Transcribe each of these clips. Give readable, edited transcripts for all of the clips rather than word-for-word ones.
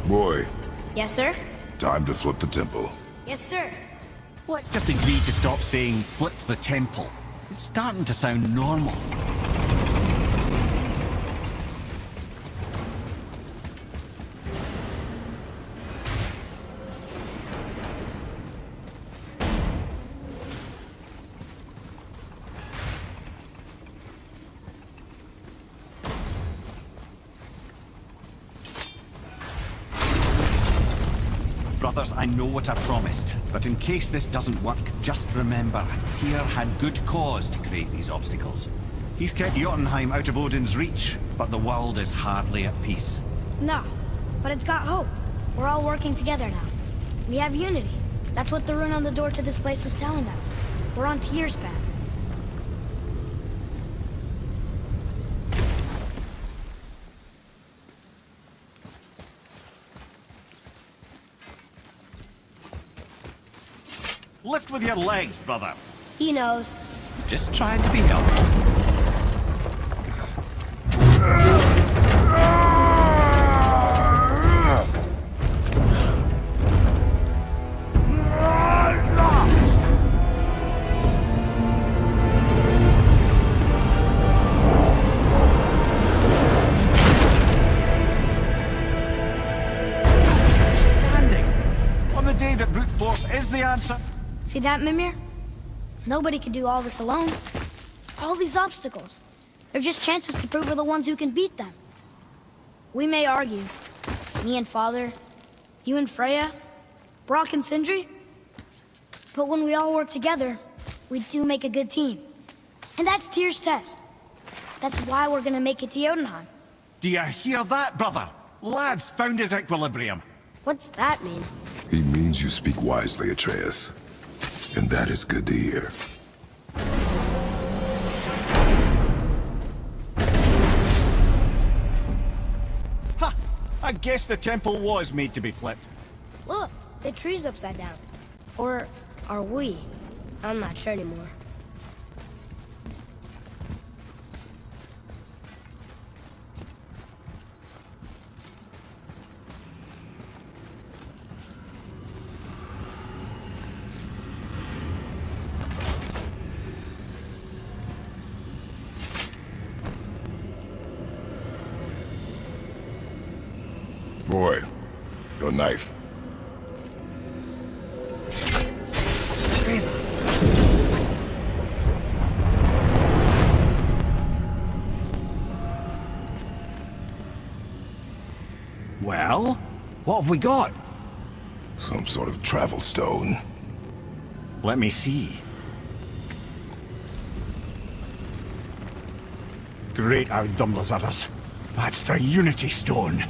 Boy, Yes, sir? time to flip the temple. Yes, sir. Let's just agree to stop saying flip the temple. It's starting to sound normal. Brothers, I know what I promised, but in case this doesn't work, just remember, Tyr had good cause to create these obstacles. He's kept Jotunheim out of Odin's reach, but the world is hardly at peace. No, but it's got hope. We're all working together now. We have unity. That's what the rune on the door to this place was telling us. We're on Tyr's path. Lift with your legs, brother. He knows. Just trying to be helpful. Standing. On the day that brute force is the answer. See that, Mimir? Nobody can do all this alone. All these obstacles. They're just chances to prove we're the ones who can beat them. We may argue. Me and Father, you and Freya, Brock and Sindri. But when we all work together, we do make a good team. And that's Tyr's test. That's why we're gonna make it to Jotunheim. Do you hear that, brother? Lad's found his equilibrium. What's that mean? He means you speak wisely, Atreus. And that is good to hear. Ha! I guess the temple was made to be flipped. Look, the tree's upside down. Or are we? I'm not sure anymore. Boy, your knife. Well, what have we got? Some sort of travel stone. Let me see. Great Outdumblers. That's the Unity Stone.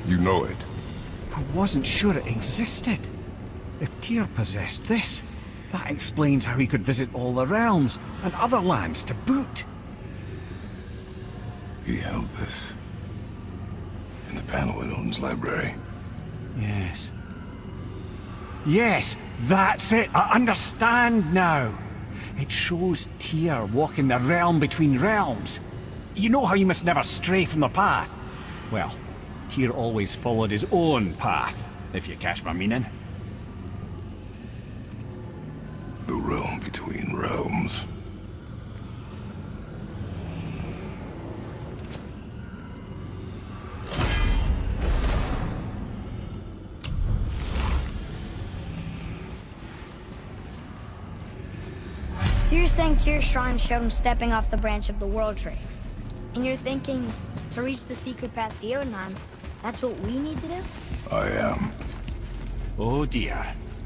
You know it. I wasn't sure it existed. If Tyr possessed this, that explains how he could visit all the realms and other lands to boot. He held this in the panel in Odin's library. Yes. Yes, that's it. I understand now. It shows Tyr walking the realm between realms. You know how you must never stray from the path? Well, Tyr always followed his own path, if you catch my meaning. The realm between realms. So you're saying Tyr's shrine showed him stepping off the branch of the World Tree. And you're thinking, to reach the secret path to Jotunheim, that's what we need to do? I am. Oh dear.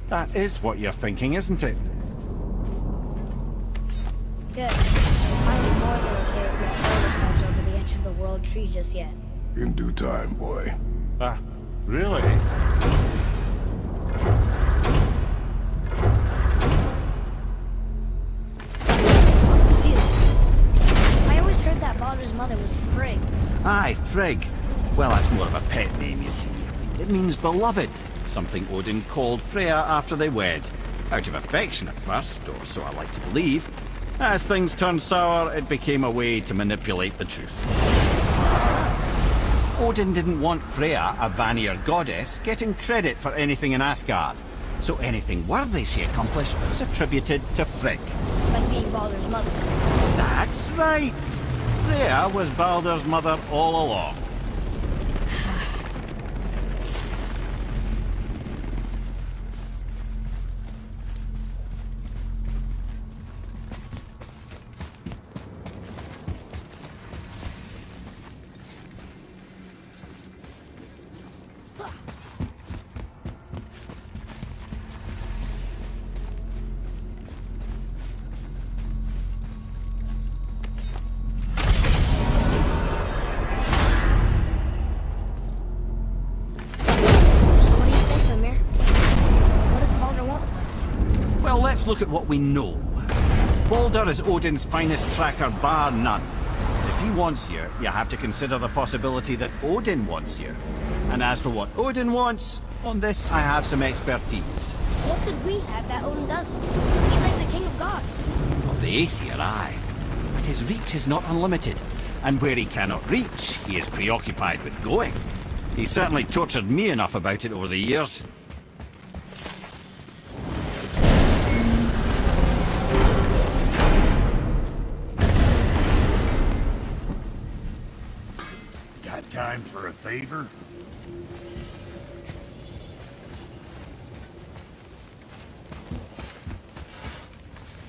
That is what you're thinking, isn't it? Good. I'm more than okay if we throw ourselves over the edge of the World Tree just yet. In due time, boy. Really? I always heard that Baldur's mother was Frigg. Aye, Frigg. Well, that's more of a pet name, you see. It means beloved, something Odin called Freya after they wed. Out of affection at first, or so I like to believe. As things turned sour, it became a way to manipulate the truth. Odin didn't want Freya, a Vanir goddess, getting credit for anything in Asgard. So anything worthy she accomplished was attributed to Frigg. Like being Baldur's mother. That's right! Freya was Baldur's mother all along. Well, let's look at what we know. Baldur is Odin's finest tracker, bar none. If he wants you, you have to consider the possibility that Odin wants you. And as for what Odin wants, on this I have some expertise. What could we have that Odin doesn't? He's like the king of gods. Of the Aesir, aye. But his reach is not unlimited. And where he cannot reach, he is preoccupied with going. He's certainly tortured me enough about it over the years. Time for a favor?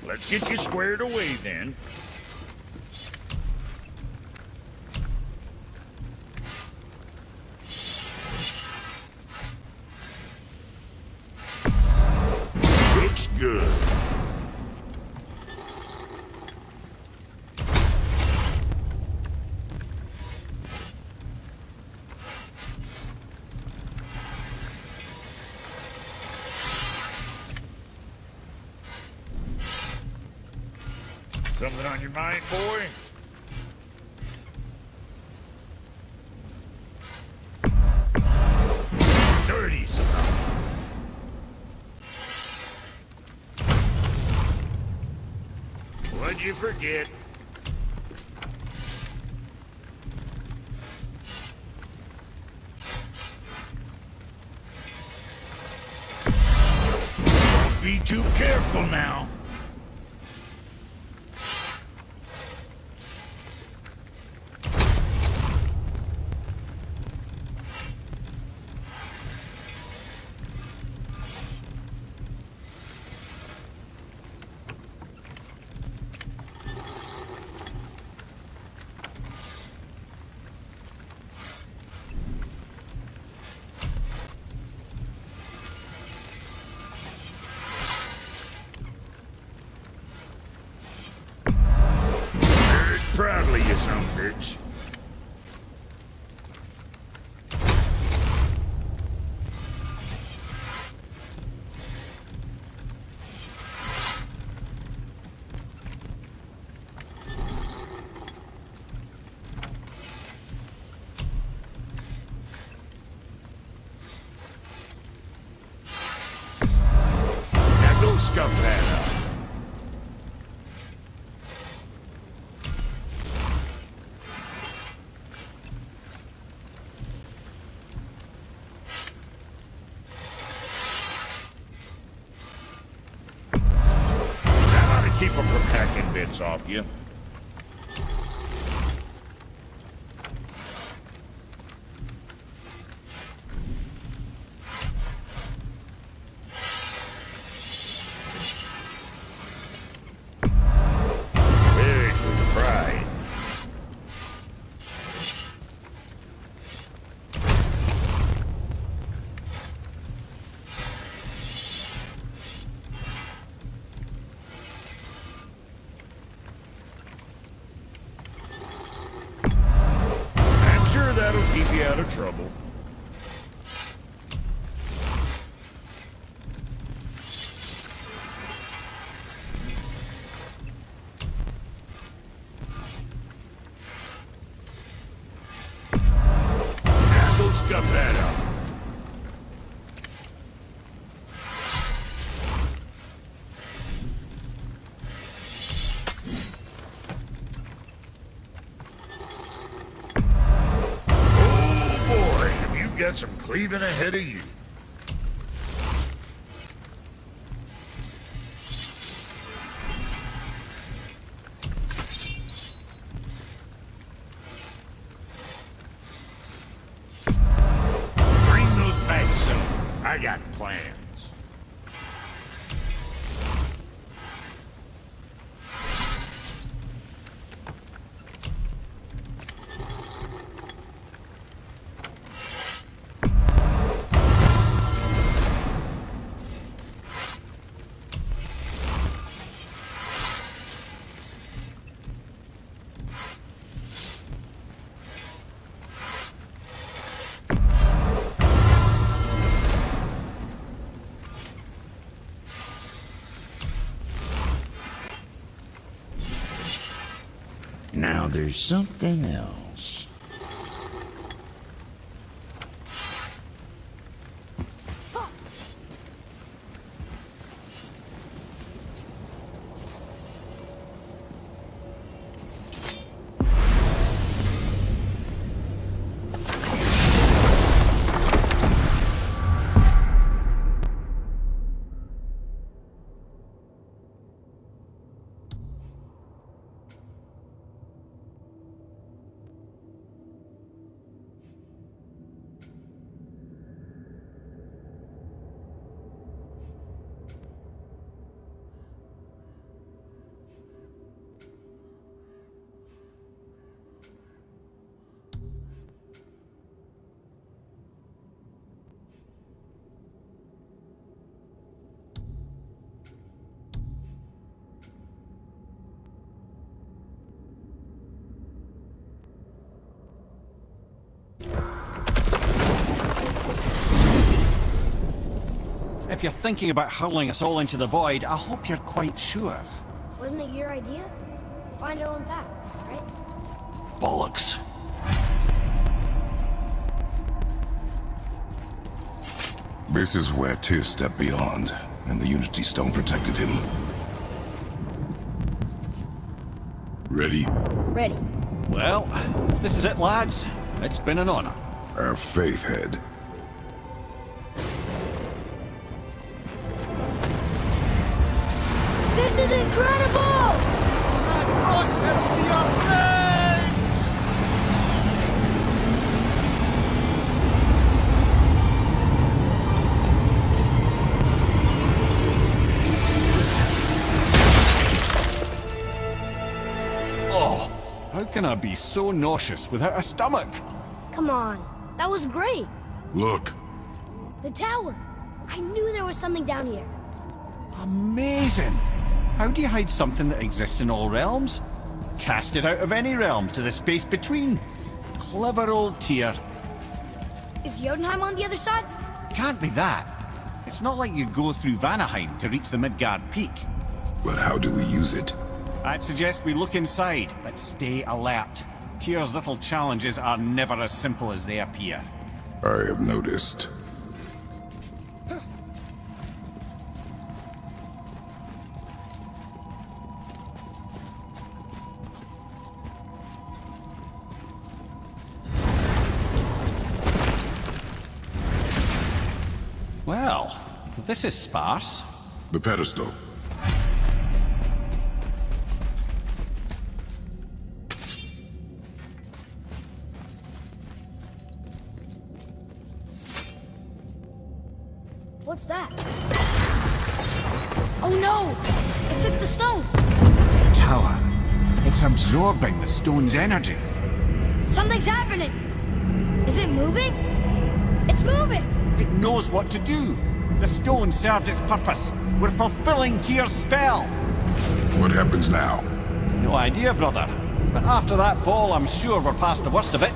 Let's get you squared away then. Looks good. Something on your mind, boy? Dirty stuff. What'd you forget? Don't be too careful now. Proudly, you son of a bitch. Now go scuff that up. Keep them from hacking bits off you. Very good pride. got some cleaving ahead of you. Bring those back soon. I got plans. Now there's something else. If you're thinking about hurling us all into the void, I hope you're quite sure. Wasn't it your idea? Find our own path, right? Bollocks. This is where Tyr stepped beyond, and the Unity Stone protected him. Ready? Ready. Well, if this is it, lads. It's been an honor. Our faith head. This is incredible! Oh, how can I be so nauseous without a stomach? Come on, that was great. Look. The tower. I knew there was something down here. Amazing! How do you hide something that exists in all realms? Cast it out of any realm to the space between. Clever old Tyr. Is Jotunheim on the other side? Can't be that. It's not like you go through Vanaheim to reach the Midgard Peak. But how do we use it? I'd suggest we look inside, but stay alert. Tyr's little challenges are never as simple as they appear. I have noticed. Well, this is sparse. The pedestal. What's that? Oh no! It took the stone! Tower. It's absorbing the stone's energy. Something's happening! Is it moving? It's moving! It knows what to do. The stone served its purpose. We're fulfilling Tyr's spell. What happens now? No idea, brother. But after that fall, I'm sure we're past the worst of it.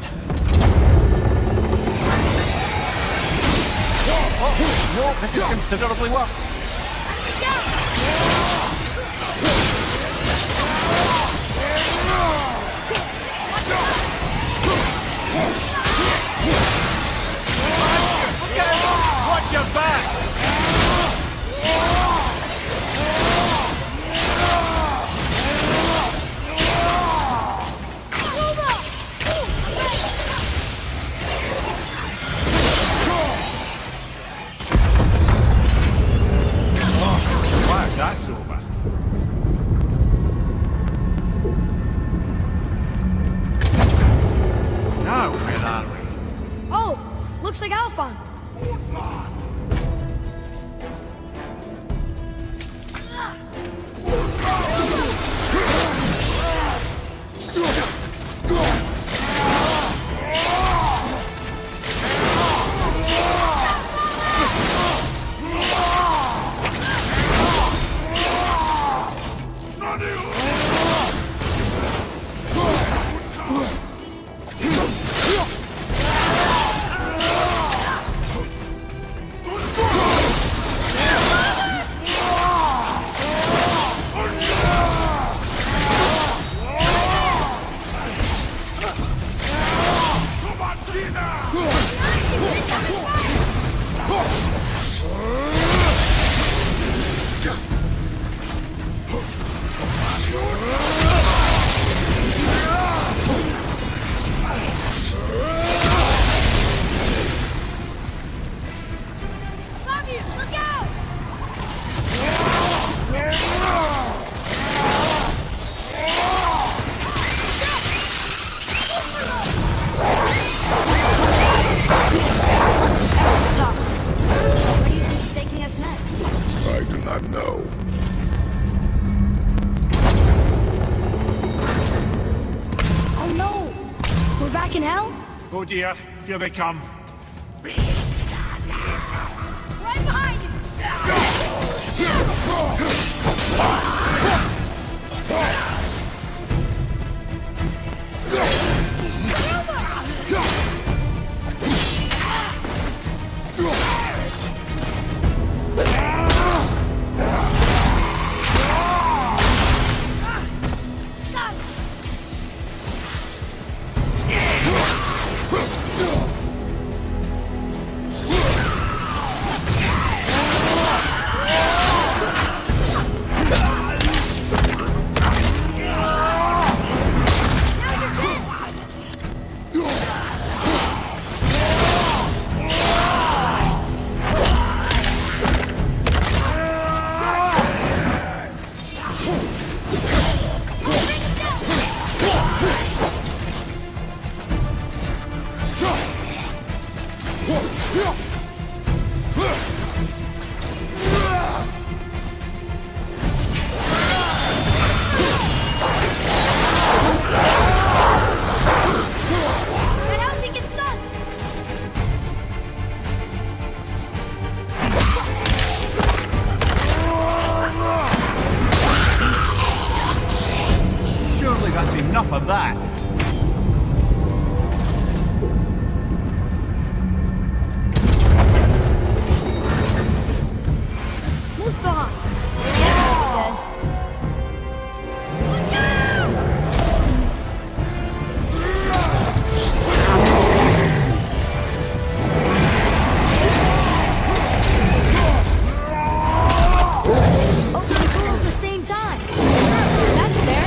Oh, no, this is considerably worse. Watch your back! over. Now, where are we? Oh, looks like Alphon. I do not know. Oh no! We're back in hell? Oh dear, here they come. Right behind you! Surely that's enough of that. Mustafa! Dead. Look out! Oh, it's all at the same time. That's fair.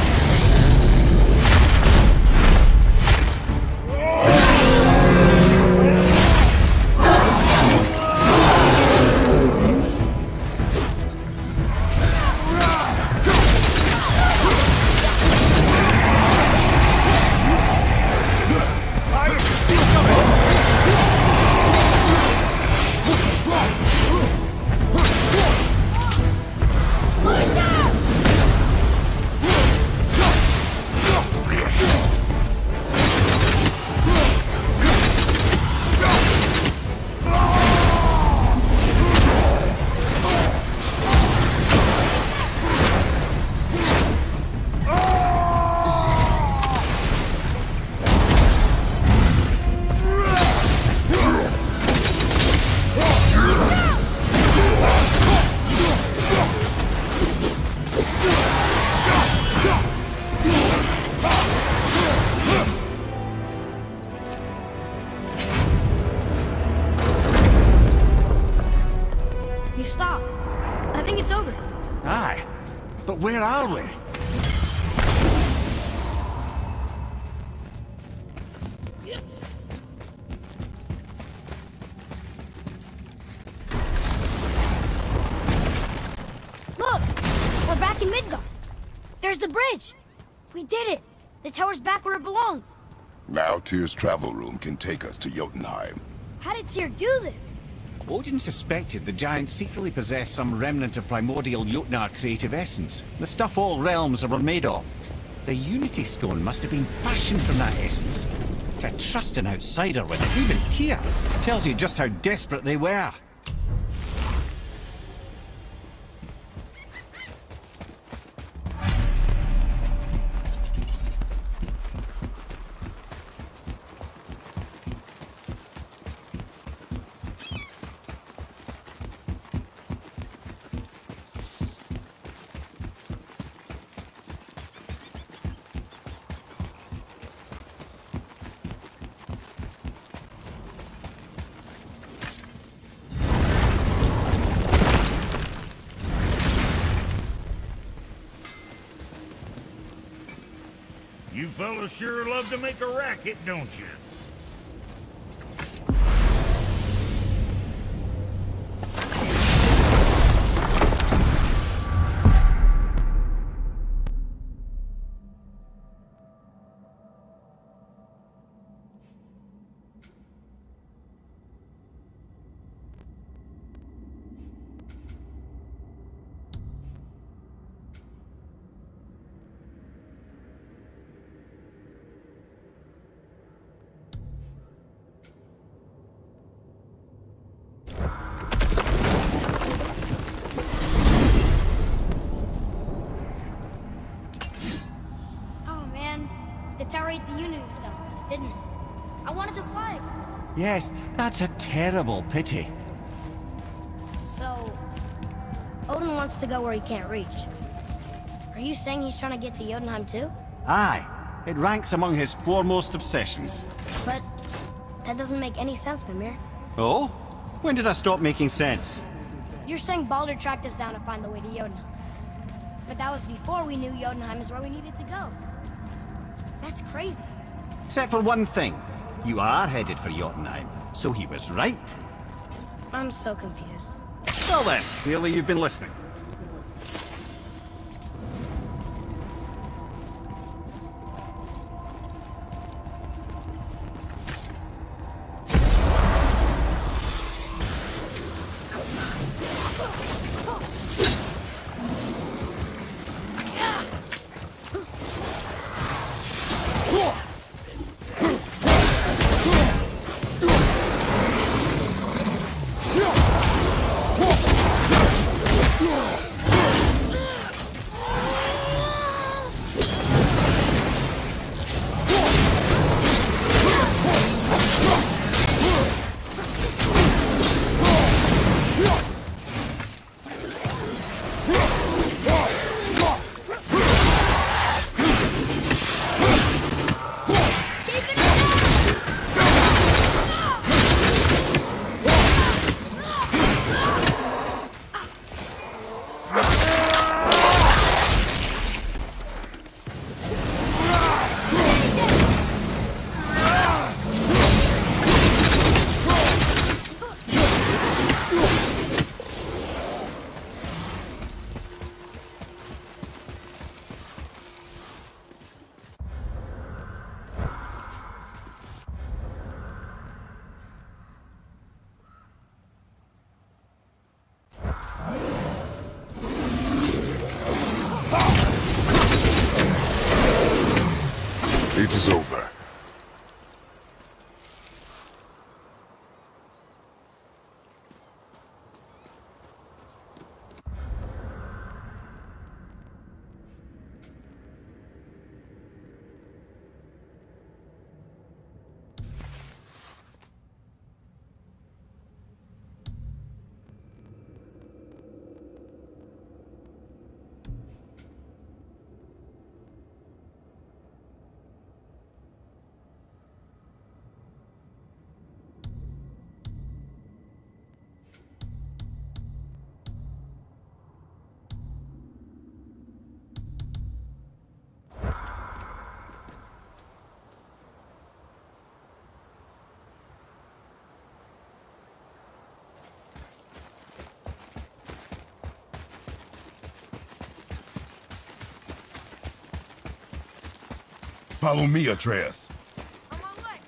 You stopped. I think it's over. Aye. But where are we? Look! the bridge! We did it! The tower's back where it belongs! Now Tyr's travel room can take us to Jotunheim. How did Tyr do this? Odin suspected the giants secretly possessed some remnant of primordial Jotnar creative essence, the stuff all realms were made of. The Unity Stone must have been fashioned from that essence. To trust an outsider with it, even Tyr, tells you just how desperate they were. You fellas sure love to make a racket, don't you? Oh man, the tower ate the Unity Stone, didn't it? I wanted to fly it. Yes, that's a terrible pity. So, Odin wants to go where he can't reach. Are you saying he's trying to get to Jotunheim too? Aye, it ranks among his foremost obsessions. But that doesn't make any sense, Mimir. Oh? When did I stop making sense? You're saying Baldur tracked us down to find the way to Jotunheim. But that was before we knew Jotunheim is where we needed to go. That's crazy. Except for one thing. You are headed for Jotunheim, so he was right. I'm so confused. Well then, clearly you've been listening. It is over. Follow me, Atreus. On my way.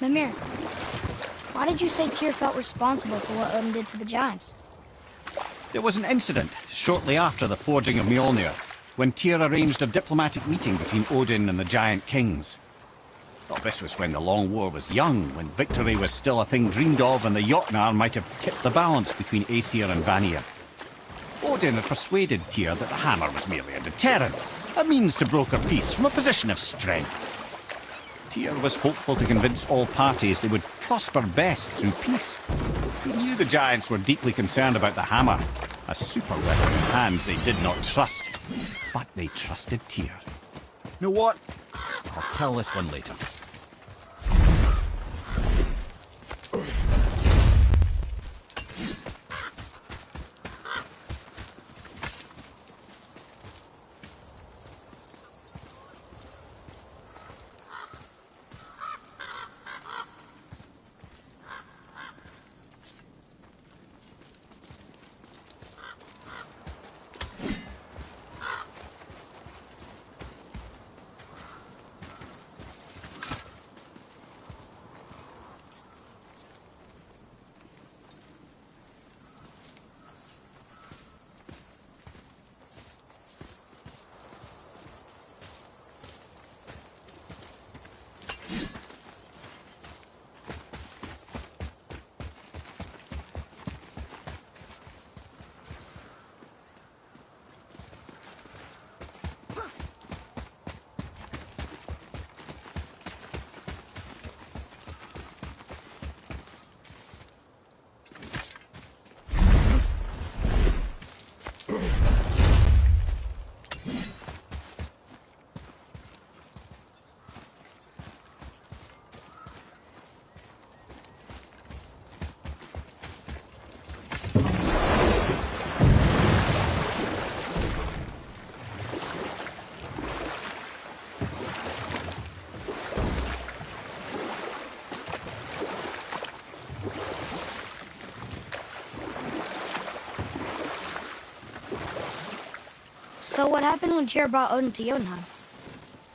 Mimir, why did you say Tyr felt responsible for what Odin did to the Giants? There was an incident shortly after the forging of Mjolnir, when Tyr arranged a diplomatic meeting between Odin and the Giant Kings. Well, this was when the Long War was young, when victory was still a thing dreamed of, and the Jotnar might have tipped the balance between Aesir and Vanir. Odin had persuaded Tyr that the hammer was merely a deterrent, a means to broker peace from a position of strength. Tyr was hopeful to convince all parties they would prosper best through peace. He knew the giants were deeply concerned about the hammer, a super weapon in hands they did not trust. But they trusted Tyr. You know what? I'll tell this one later. So what happened when Tyr brought Odin to Jotunheim?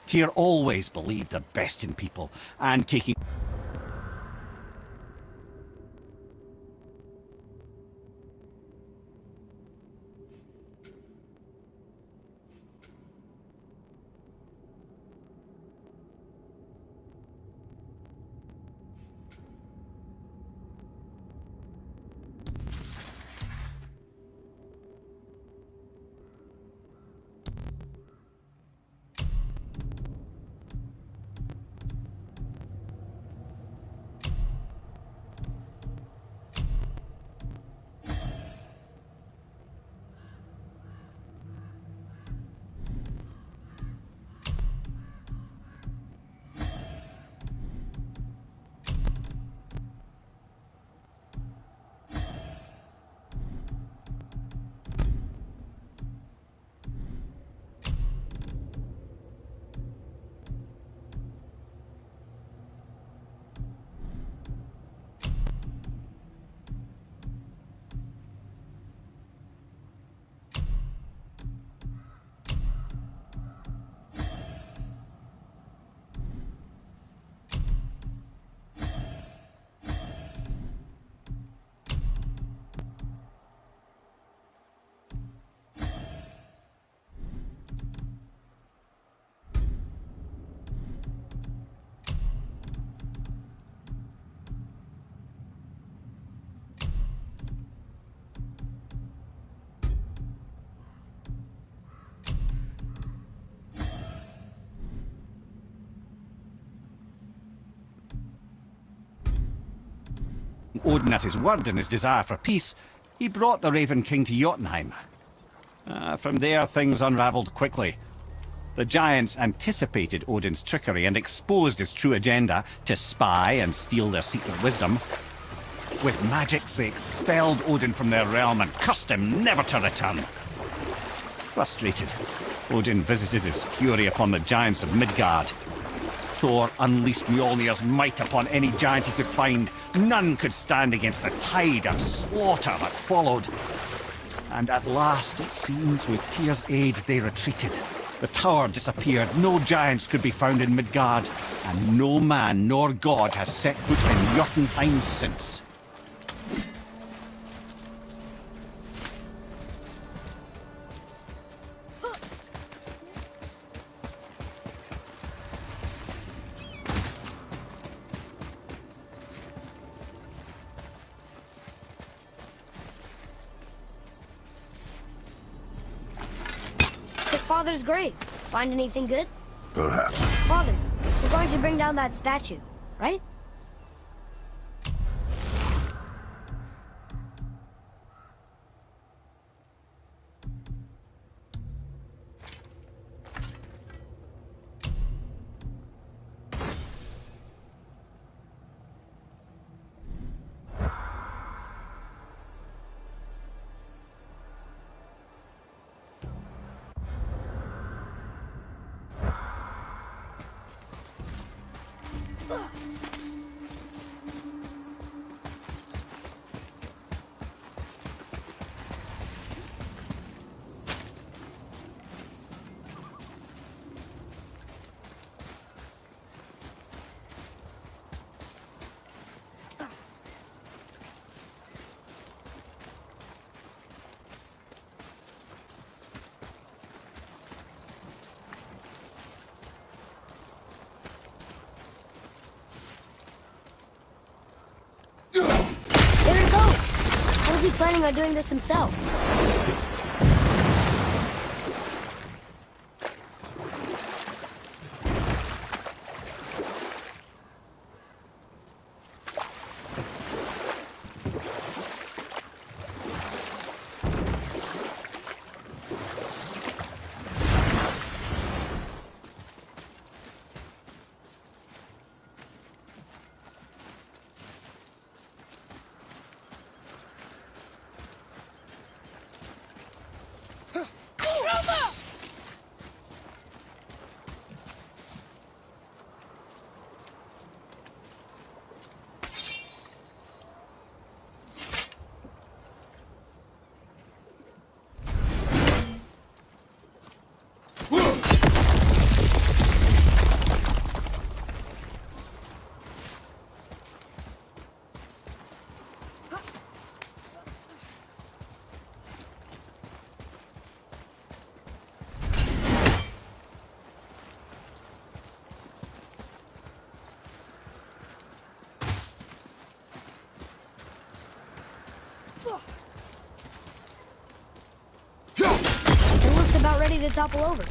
Tyr always believed the best in people, and taking Odin at his word and his desire for peace, he brought the Raven King to Jotunheim. From there, things unravelled quickly. The giants anticipated Odin's trickery and exposed his true agenda to spy and steal their secret wisdom. With magics, they expelled Odin from their realm and cursed him never to return. Frustrated, Odin visited his fury upon the giants of Midgard. Thor unleashed Mjolnir's might upon any giant he could find. None could stand against the tide of slaughter that followed. And at last, it seems, with Tyr's aid, they retreated. The tower disappeared, no giants could be found in Midgard, and no man nor god has set foot in Jotunheim since. Father's grave. Find anything good? Perhaps. Father, we're going to bring down that statue, right? There it goes! How was he planning on doing this himself? It looks about ready to topple over.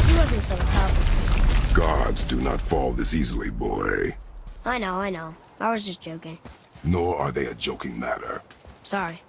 He wasn't so tough. Gods do not fall this easily, boy. I know. I was just joking. Nor are they a joking matter. Sorry.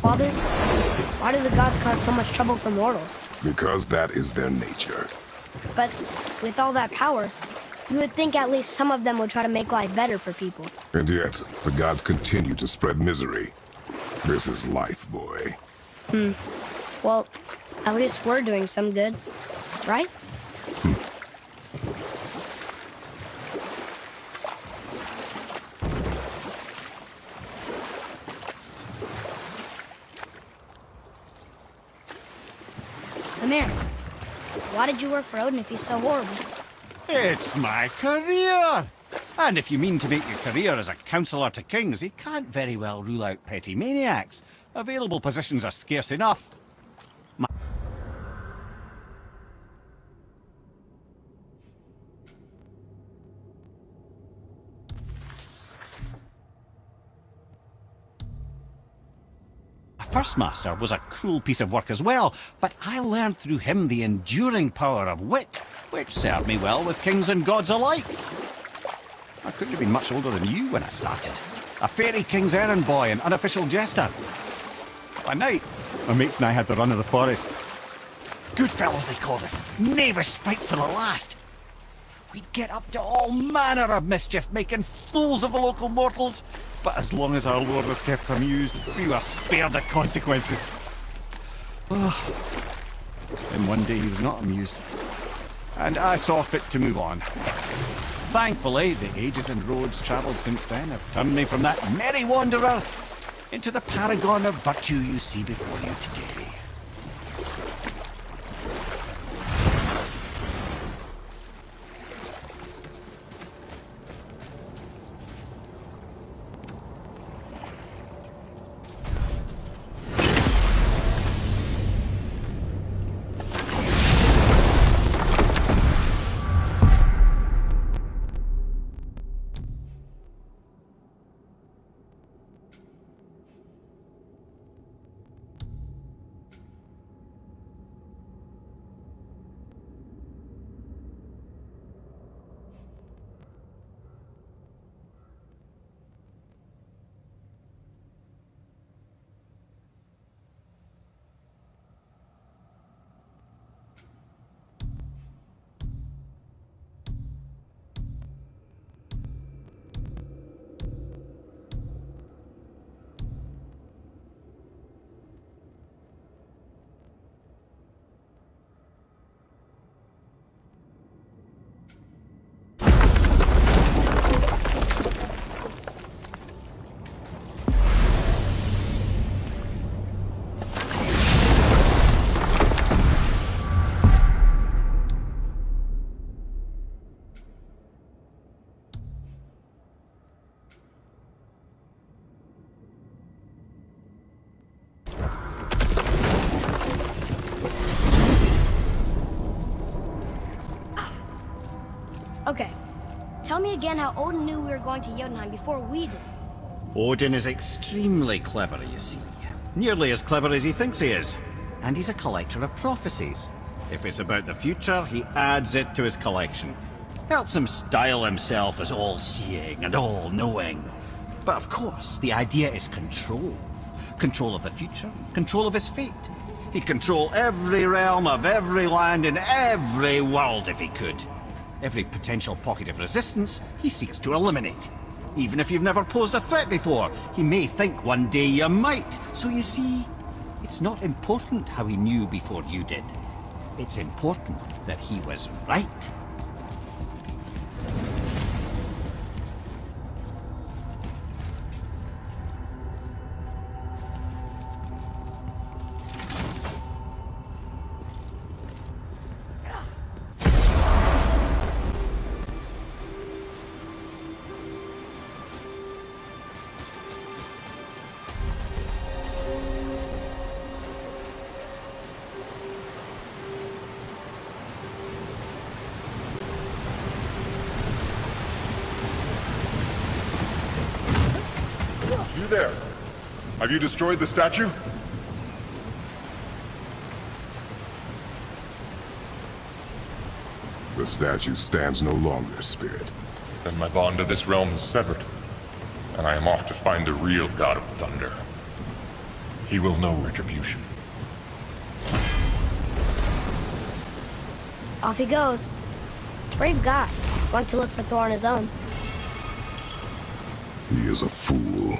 Father, why do the gods cause so much trouble for mortals? Because that is their nature. But with all that power, you would think at least some of them would try to make life better for people. And yet, the gods continue to spread misery. This is life, boy. Well, At least we're doing some good, right? Amir, why did you work for Odin if he's so horrible? It's my career! And if you mean to make your career as a counselor to kings, he can't very well rule out petty maniacs. Available positions are scarce enough. First master was a cruel piece of work as well, but I learned through him the enduring power of wit, which served me well with kings and gods alike. I couldn't have been much older than you when I started. A fairy king's errand boy and unofficial jester. One night, my mates and I had the run of the forest. Good fellows they called us, knavish sprites to the last. We'd get up to all manner of mischief, making fools of the local mortals. But as long as our lord was kept amused, we were spared the consequences. Then one day he was not amused, and I saw fit to move on. Thankfully, the ages and roads travelled since then have turned me from that merry wanderer into the paragon of virtue you see before you today. Okay, tell me again how Odin knew we were going to Jotunheim before we did. Odin is extremely clever, you see. Nearly as clever as he thinks he is. And he's a collector of prophecies. If it's about the future, he adds it to his collection. Helps him style himself as all-seeing and all-knowing. But of course, the idea is control. Control of the future, control of his fate. He'd control every realm of every land in every world if he could. Every potential pocket of resistance, he seeks to eliminate. Even if you've never posed a threat before, he may think one day you might. So you see, it's not important how he knew before you did. It's important that he was right. You there? Have you destroyed the statue? The statue stands no longer, Spirit. Then my bond to this realm is severed, and I am off to find the real God of Thunder. He will know retribution. Off he goes. Brave guy, going to look for Thor on his own. He is a fool.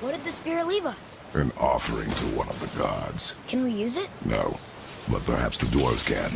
What did the spear leave us? An offering to one of the gods. Can we use it? No, but perhaps the dwarves can.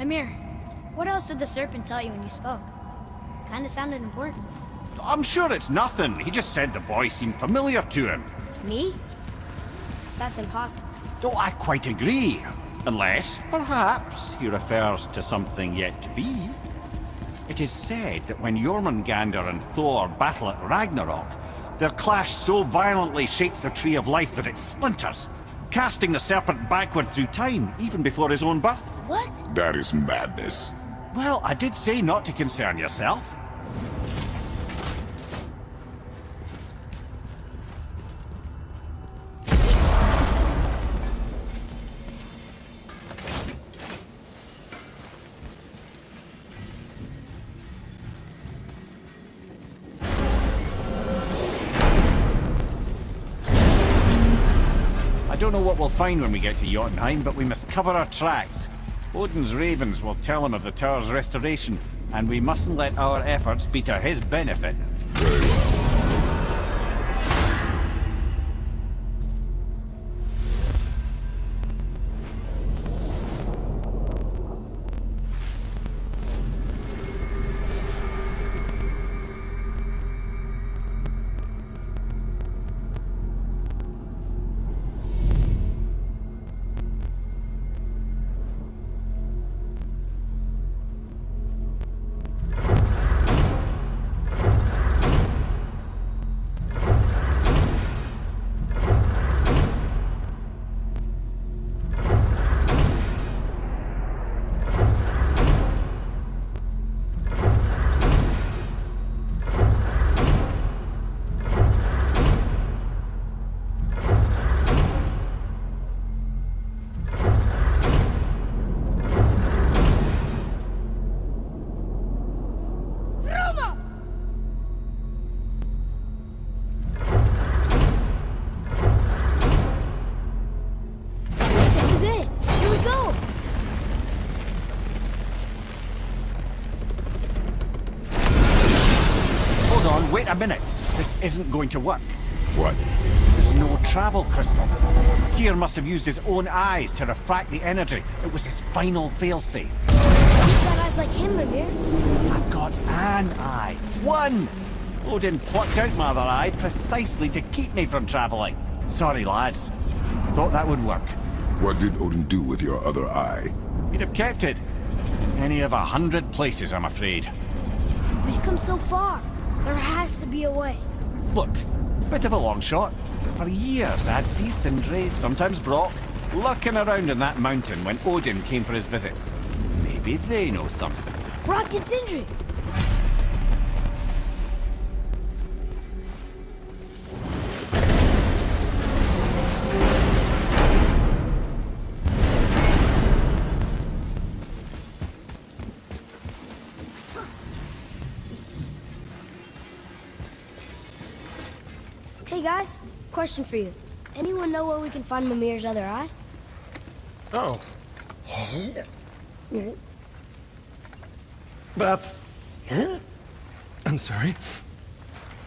Amir, what else did the serpent tell you when you spoke? Kinda sounded important. I'm sure it's nothing. He just said the boy seemed familiar to him. Me? That's impossible. Oh, I quite agree. Unless, perhaps, he refers to something yet to be. It is said that when Jormungandr and Thor battle at Ragnarok, their clash so violently shakes the Tree of Life that it splinters, casting the serpent backward through time, even before his own birth. What? That is madness. Well, I did say not to concern yourself. don't know what we'll find when we get to Jotunheim, but we must cover our tracks. Odin's ravens will tell him of the tower's restoration, and we mustn't let our efforts be to his benefit. Very well. Wait a minute. This isn't going to work. What? There's no travel crystal. Tyr must have used his own eyes to refract the energy. It was his final failsafe. You've got eyes like him, Mimir. I've got an eye. One! Odin plucked out my other eye precisely to keep me from traveling. Sorry, lads. Thought that would work. What did Odin do with your other eye? He'd have kept it. Any of 100 places, I'm afraid. We've come so far. There has to be a way. Look, bit of a long shot. For years, I'd see Sindri, sometimes Brock, lurking around in that mountain when Odin came for his visits. Maybe they know something. Brock and Sindri. Hey guys, question for you. Anyone know where we can find Mimir's other eye? Oh. That's... I'm sorry.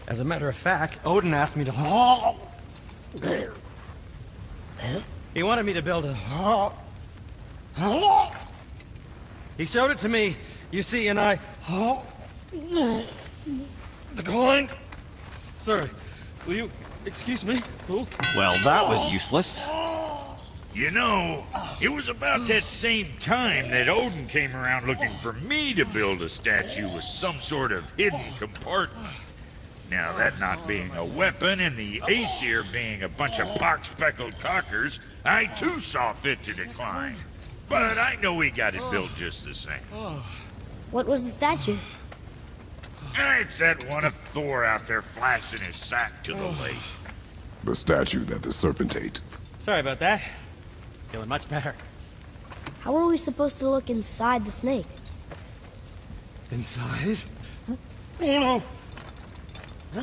As a matter of fact, Odin asked me to... He wanted me to build a... He showed it to me, you see, and I... declined. Sorry. Will you excuse me? Oh. Well, that was useless. You know, it was about that same time that Odin came around looking for me to build a statue with some sort of hidden compartment. Now, that not being a weapon and the Aesir being a bunch of pock-speckled cockers, I too saw fit to decline. But I know we got it built just the same. What was the statue? It's that one of Thor out there flashing his sack to the lake. The statue that the serpent ate. Sorry about that. Feeling much better. How are we supposed to look inside the snake? Inside? Oh no!